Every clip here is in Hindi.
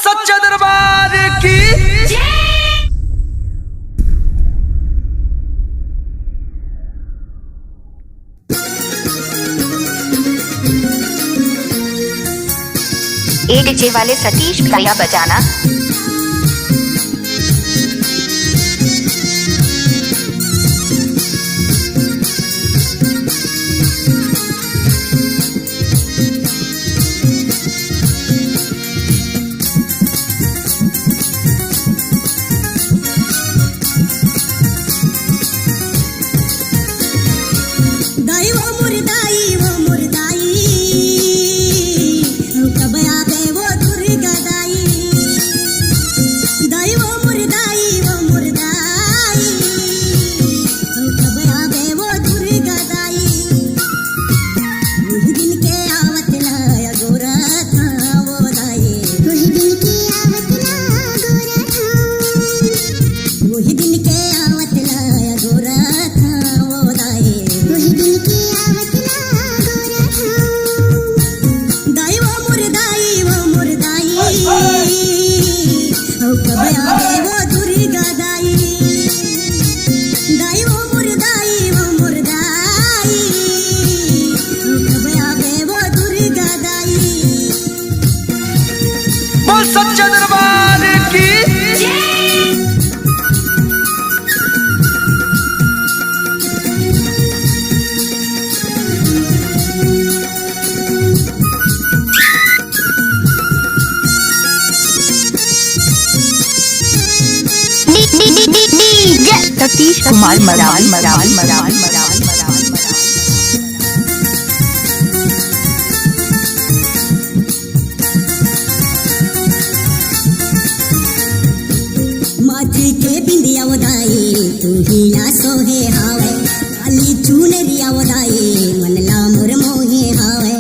सच्चा दरबार की डीजे वाले सतीश भैया बजाना। सच्चा दरबार की Satish Kumar moral moral moral moral moral माथी के बिंदिया वदाई तू ही ना सोहे हावे काली चुनरिया वदाई मनला मोर मोहे हावे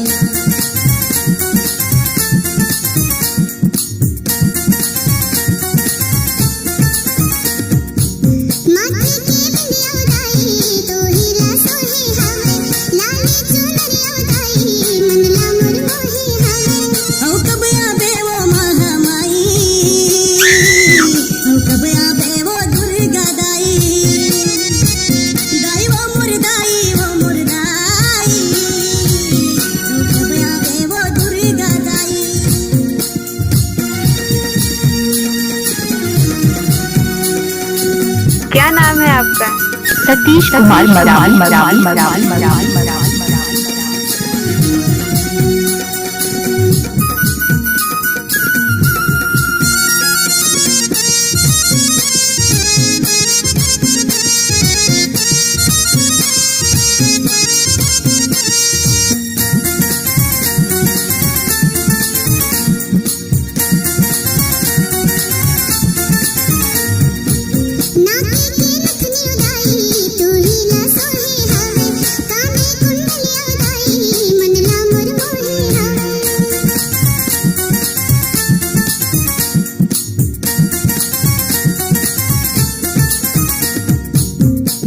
क्या नाम है आपका? Satish Kumar moral moral moral moral moral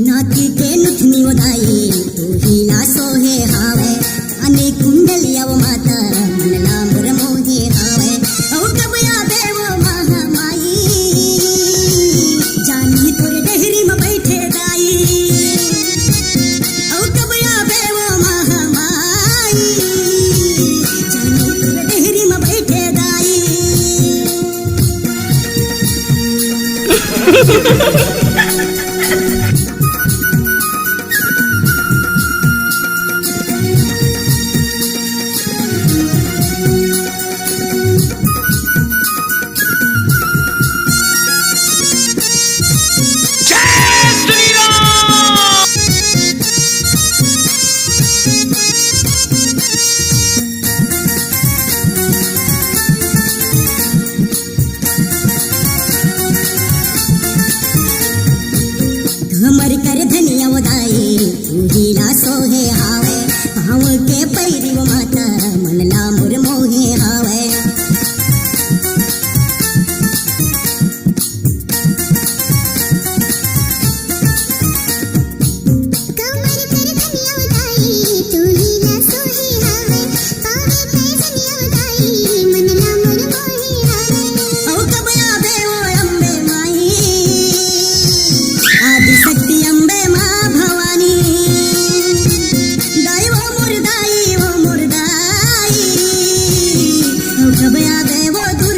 नाकी के नुथनी वदाई तू ही ना सोहे हावे काने कुंडलिया वो माता मनला मोर मोहे हावे औ कब आवे वो महामाई जानी तोरे डेहरी में बैठे दाई औ कब आवे वो महामाई जानी तोरे डेहरी में बैठे दाई वो दूर